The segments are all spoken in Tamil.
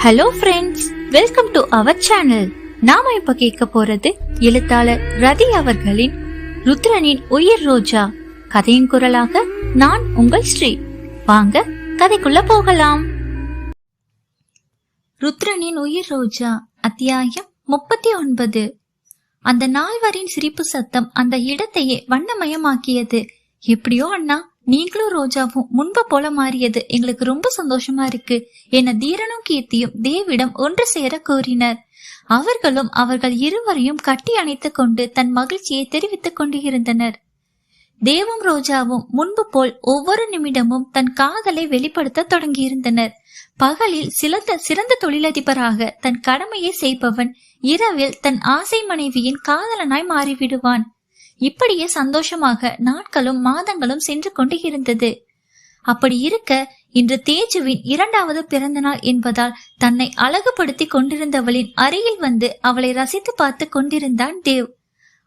Hello friends, welcome to our channel. நாம இப்ப கேட்க போறது எழுத்தாளர் ரதி அவர்களின் ருத்ரனின் உயிர் ரோஜா கதையின் குரலாக நான் உங்கள் ஸ்ரீ. வாங்க கதைக்குள்ள போகலாம். ருத்ரனின் உயிர் ரோஜா அத்தியாயம் 39. அந்த நால்வரின் சிரிப்பு சத்தம் அந்த இடத்தையே வண்ணமயமாக்கியது. எப்படியோ அண்ணா, நீங்களும் ரோஜாவும் முன்பு போல மாறியது எங்களுக்கு ரொம்ப சந்தோஷமா இருக்கு என தீரனும் கீர்த்தியும் தேவிடம் ஒன்று சேர கோரினர். அவர்களும் அவர்கள் இருவரையும் கட்டி அணைத்துக் கொண்டு தன் மகிழ்ச்சியை தெரிவித்துக் கொண்டு இருந்தனர். தேவும் ரோஜாவும் முன்பு போல் ஒவ்வொரு நிமிடமும் தன் காதலை வெளிப்படுத்த தொடங்கியிருந்தனர். பகலில் சிறந்த தொழிலதிபராக தன் கடமையை செய்பவன் இரவில் தன் ஆசை மனைவியின் காதலனாய் மாறிவிடுவான். இப்படியே சந்தோஷமாக நாட்களும் மாதங்களும் சென்று கொண்டு இருந்தது. அப்படி இருக்க இன்று தேஜுவின் 2வது பிறந்த நாள் என்பதால் தன்னை அழகுபடுத்தி கொண்டிருந்தவளின் அருகில் வந்து அவளை ரசித்து பார்த்து கொண்டிருந்தான் தேவ்.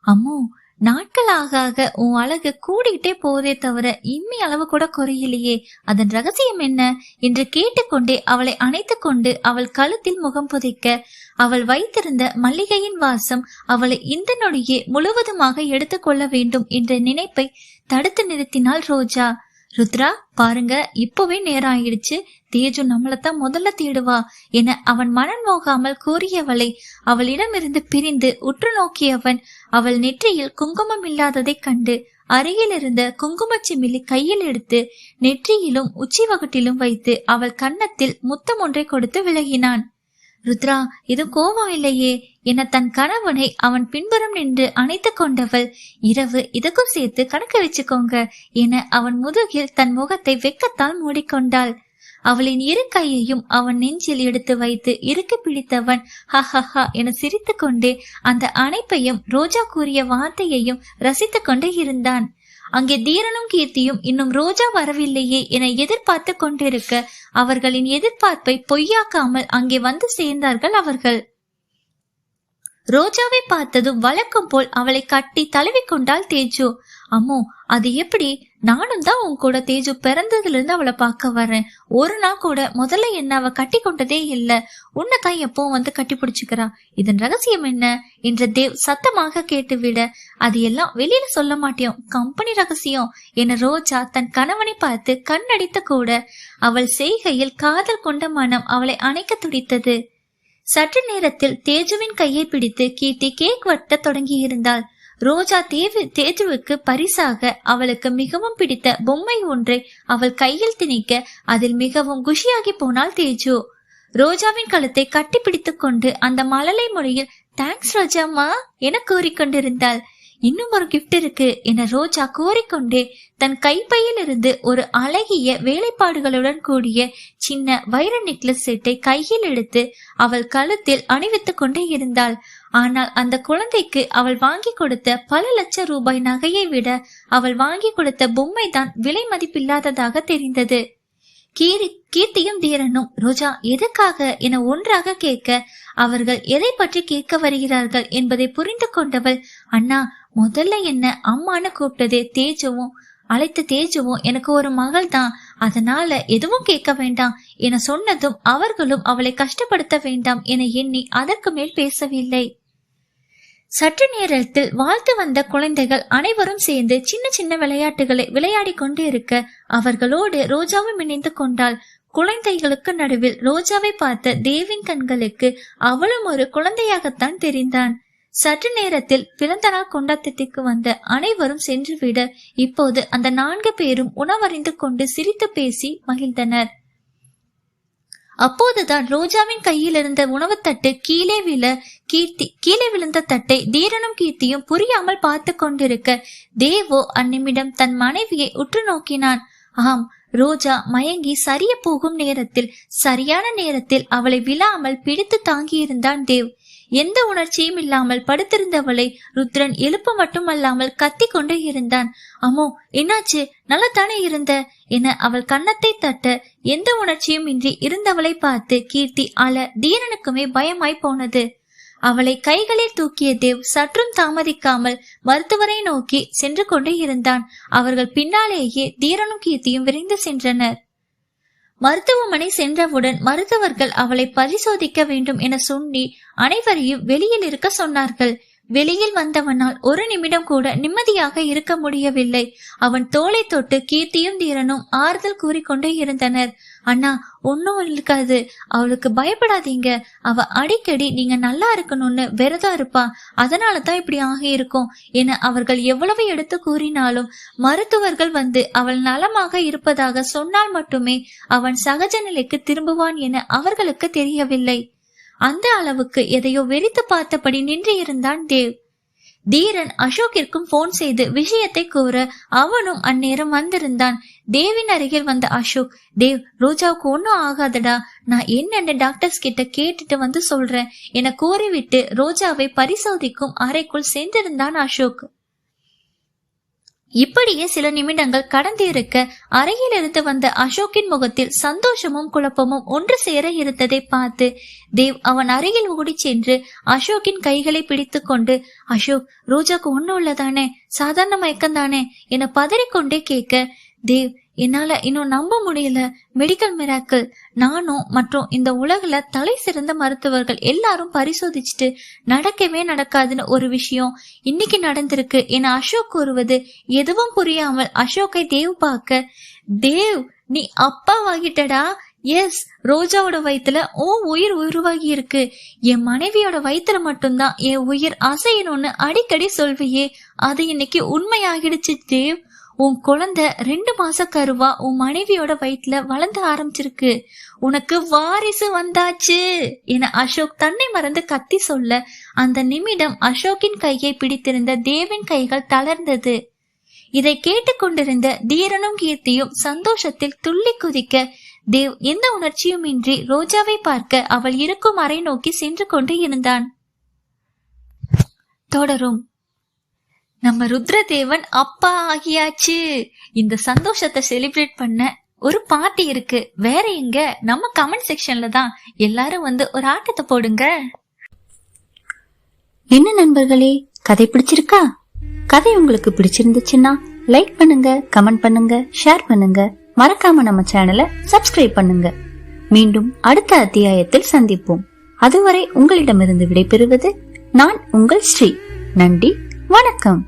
அம்மோ, நாட்கள் ஆக உன் அழகு கூடிட்டே போதே தவிர இம்மி அளவு கூட குறையிலையே, அதன் ரகசியம் என்ன என்று கேட்டுக்கொண்டே அவளை அணைத்து கொண்டு அவள் கழுத்தில் முகம் புதைக்க அவள் வைத்திருந்த மல்லிகையின் வாசம் அவளை இந்த நொடியே முழுவதுமாக எடுத்துக்கொள்ள வேண்டும் என்ற நினைப்பை தடுத்து நிறுத்தினாள் ரோஜா. ருத்ரா, பாருங்க, இப்பவே நேரம் ஆயிடுச்சு, தேஜு நம்மளத்தான் முதல்ல தேடுவா என அவன் மனம் நோகாமல் கூறியவளை அவளிடமிருந்து பிரிந்து உற்று நோக்கியவன் அவள் நெற்றியில் குங்குமம் இல்லாததை கண்டு அருகில் இருந்த குங்குமச்சிமிலி கையில் எடுத்து நெற்றியிலும் உச்சி வகுட்டிலும் வைத்து அவள் கன்னத்தில் முத்தம் ஒன்றை கொடுத்து விலகினான். ருத்ரா, இது கோபம் இல்லையே என தன் கணவனை அவன் பின்புறம் நின்று அணைத்து கொண்டவள், இரவு இதுக்கும் சேர்த்து கணக்கு வச்சுக்கோங்க என அவன் முதுகில் தன் முகத்தை வெக்கத்தால் மூடிக்கொண்டாள். அவளின் இரு கையையும் அவன் நெஞ்சில் எடுத்து வைத்து இறுக்கி பிடித்தவன் ஹஹஹா என சிரித்து கொண்டே அந்த அணைப்பையும் ரோஜா கூறிய வார்த்தையையும் ரசித்து கொண்டு இருந்தான். அங்கே தீரனும் கீர்த்தியும் இன்னும் ரோஜா வரவில்லையே என எதிர்பார்த்து கொண்டிருக்க அவர்களின் எதிர்பார்ப்பை பொய்யாக்காமல் அங்கே வந்து சேர்ந்தார்கள் அவர்கள். ரோஜாவை பார்த்ததும் வழக்கம் போல் அவளை கட்டி தழுவிக்கொண்டாள் தேஜு. அம்மோ, அது எப்படி? நானும் தான் உன் கூட தேஜு பிறந்ததுல இருந்து அவளை பார்க்க வரேன். ஒரு நாள் கூட முதல்ல என்ன அவ கட்டி கொண்டதே இல்ல. உன்னை தான் எப்பவும் வந்து கட்டி பிடிச்சுக்கிறா. இதன் ரகசியம் என்ன என்ற தேவ் சத்தமாக கேட்டுவிட, அது எல்லாம் வெளியில சொல்ல மாட்டேன், கம்பெனி ரகசியம் என ரோஜா தன் கணவனை பார்த்து கண்ணடித்து கூட அவள் செய்கையில் காதல் கொண்ட மனம் அவளை அணைக்க துடித்தது. சற்று நேரத்தில் தேஜுவின் கையை பிடித்து கீர்த்தி கேக் வெட்ட தொடங்கி இருந்தாள். ரோஜா தேஜுவுக்கு பரிசாக அவளுக்கு மிகவும் பிடித்த பொம்மை ஒன்றை அவள் கையில் திணிக்க அதில் மிகவும் குஷியாகி போனாள் தேஜு. ரோஜாவின் கழுத்தை கட்டி பிடித்துக் கொண்டு அந்த மழலை மொழியில் தேங்க்ஸ் ரோஜாமா என கூறிக்கொண்டிருந்தாள். இன்னும் ஒரு கிஃப்ட் இருக்கு என ரோஜா கூறிக்கொண்டே தன் கைப்பையில் இருந்து ஒரு அழகிய வேலைப்பாடுகளுடன் கூடிய சின்ன வைர நெக்லஸ் செட்டை கையில் எடுத்து அவள் கழுத்தில் அணிவித்துக் கொண்டே இருந்தாள். ஆனால் அந்த குழந்தைக்கு அவள் வாங்கி கொடுத்த பல லட்சம் ரூபாய் நகையை விட அவள் வாங்கி கொடுத்த பொம்மை தான் விலை மதிப்பில்லாததாக தெரிந்தது. கீர்த்தியும் தீரனும் ரோஜா எதுக்காக என ஒன்றாக கேட்க அவர்கள் எதை பற்றி கேட்க வருகிறார்கள் என்பதை புரிந்து கொண்டவள், அண்ணா, முதல்ல என்ன அம்மானு கூப்பிட்டதே அழைத்த தேஜுவும் எனக்கு ஒரு மகள் தான், அதனால எதுவும் கேட்க வேண்டாம் என சொன்னதும் அவர்களும் அவளை கஷ்டப்படுத்த வேண்டாம் என எண்ணி அதற்கு மேல் பேசவில்லை. சற்று நேரத்தில் வாழ்த்து வந்த குழந்தைகள் அனைவரும் சேர்ந்து சின்ன சின்ன விளையாட்டுகளை விளையாடி கொண்டு இருக்க அவர்களோடு ரோஜாவும் இணைந்து கொண்டாள். குழந்தைகளுக்கு நடுவில் ரோஜாவை பார்த்த தேவின் கண்களுக்கு அவளும் ஒரு குழந்தையாகத்தான் தெரிந்தான். சற்று நேரத்தில் பிறந்த நாள் கொண்டாட்டத்திற்கு வந்த அனைவரும் சென்றுவிட இப்போது அந்த 4 பேரும் உணவறிந்து கொண்டு சிரித்து பேசி மகிழ்ந்தனர். அப்போதுதான் ரோஜாவின் கையில் இருந்த உணவு தட்டு கீழே விழுந்த தட்டை தீரனும் கீர்த்தியும் புரியாமல் பார்த்து கொண்டிருக்க தேவோ அந்நிமிடம் தன் மனைவியை உற்று நோக்கினான். ஆம், ரோஜா மயங்கி சரிய போகும் நேரத்தில் சரியான நேரத்தில் அவளை விழாமல் பிடித்து தாங்கியிருந்தான் தேவ். எந்த உணர்ச்சியும் இல்லாமல் படுத்திருந்தவளை ருத்ரன் எழுப்ப மட்டுமல்லாமல் கத்தி கொண்டே இருந்தான். அம்மோ, என்னாச்சு? நல்லா தானே இருந்த என அவள் கன்னத்தை தட்ட எந்த உணர்ச்சியும் இன்றி இருந்தவளை பார்த்து கீர்த்தி அழ தீரனுக்குமே பயமாய் போனது. அவளை கைகளில் தூக்கிய தேவ் சற்றும் தாமதிக்காமல் மருத்துவரை நோக்கி சென்று கொண்டே இருந்தான். அவர்கள் பின்னாலேயே தீரனும் கீர்த்தியும் விரைந்து சென்றனர். மருத்துவமனை சென்றவுடன் மருத்துவர்கள் அவளை பரிசோதிக்க வேண்டும் என சொல்லி அனைவரையும் வெளியில் இருக்க சொன்னார்கள். வெளியில் வந்தவனால் ஒரு நிமிடம் கூட நிம்மதியாக இருக்க முடியவில்லை. அவன் தோளை தொட்டு கீர்த்தியும் தீரனும் ஆறுதல் கூறிக்கொண்டே இருந்தனர். அண்ணா, ஒன்னும் இருக்காது, அவளுக்கு பயப்படாதீங்க, அவ அடிக்கடி நீங்க நல்லா இருக்கணும்னு விரதம் இருப்பா, அதனாலதான் இப்படி ஆகி இருக்கும் என அவர்கள் எவ்வளவு எடுத்து கூறினாலும் மருத்துவர்கள் வந்து அவள் நலமாக இருப்பதாக சொன்னால் மட்டுமே அவன் சகஜ நிலைக்கு திரும்புவான் என அவர்களுக்கு தெரியவில்லை. அந்த அளவுக்கு எதையோ வெறித்து பார்த்தபடி நின்று இருந்தான் தேவ். தீரன் அசோக்கிற்கும் போன் செய்து விஷயத்தை கூற அவனும் அந்நேரம் வந்திருந்தான். தேவின் அருகில் வந்த அசோக், தேவ், ரோஜாவுக்கு ஒன்னும் ஆகாதடா, நான் என்னென்ன டாக்டர்ஸ் கிட்ட கேட்டுட்டு வந்து சொல்றேன் என கூறிவிட்டு ரோஜாவை பரிசோதிக்கும் அறைக்குள் சென்றிருந்தான் அசோக். இப்படியே சில நிமிடங்கள் கடந்து இருக்க அறையில் இருந்து வந்த அசோக்கின் முகத்தில் சந்தோஷமும் குழப்பமும் ஒன்று சேர இருந்ததை பார்த்து தேவ் அவன் அருகில் ஓடி சென்று அசோக்கின் கைகளை பிடித்து கொண்டு, அசோக், ரோஜாக்கு ஒன்னும் உள்ளதானே, சாதாரண மயக்கம்தானே என பதறிக்கொண்டே கேட்க, தேவ், என்னால இன்னும் நம்ப முடியல, மெடிக்கல் மிராக்கிள். நானும் மற்றும் இந்த உலகில தலை சிறந்த மருத்துவர்கள் எல்லாரும் பரிசோதிச்சுட்டு நடக்கவே நடக்காதுன்னு ஒரு விஷயம் இன்னைக்கு நடந்திருக்கு என அசோக் கூறுவது எதுவும் புரியாமல் அசோக்கை தேவ் பார்க்க, தேவ், நீ அப்பாவாகிட்டடா. எஸ், ரோஜாவோட வயித்துல உயிர் உருவாகி இருக்கு. என் மனைவியோட வயிற்றுல மட்டும்தான் என் உயிர் அசையணும்னு அடிக்கடி சொல்வியே, அது இன்னைக்கு உண்மையாகிடுச்சு தேவ். உன் குழந்தை 2 மாச கருவா உன் மனைவியோட வயிற்றுல வளர்ந்து ஆரம்பிச்சிருக்கு. உனக்கு வாரிசு வந்தாச்சு என அசோக் தன்னை மறந்து கத்தி சொல்ல அந்த நிமிடம் அசோக்கின் கையை பிடித்திருந்த தேவின் கைகள் தளர்ந்தது. இதை கேட்டுக்கொண்டிருந்த தீரனும் கீர்த்தியும் சந்தோஷத்தில் துள்ளி குதிக்க தேவ் எந்த உணர்ச்சியும் இன்றி ரோஜாவை பார்க்க அவள் இருக்கும் அறை நோக்கி சென்று கொண்டு இருந்தான். தொடரும். நம்ம ருத்ரதேவன் அப்பா ஆகியாச்சு. இந்த சந்தோஷத்தை செலிப்ரேட் பண்ண ஒரு பார்ட்டி இருக்கு. வேற எங்க? நம்ம கமெண்ட் செக்ஷன்ல தான். எல்லாரும் வந்து ஒரு ஆட்டத்தை போடுங்க. என்ன நண்பர்களே, கதை பிடிச்சிருக்கா? கதை உங்களுக்கு பிடிச்சிருந்துச்சுன்னா லைக் பண்ணுங்க, கமெண்ட் பண்ணுங்க, ஷேர் பண்ணுங்க. மறக்காம நம்ம சேனலை சப்ஸ்கிரைப் பண்ணுங்க. மீண்டும் அடுத்த அத்தியாயத்தில் சந்திப்போம். அதுவரை உங்களிடமிருந்து விடைபெறுவது நான் உங்கள் ஸ்ரீ. நன்றி, வணக்கம்.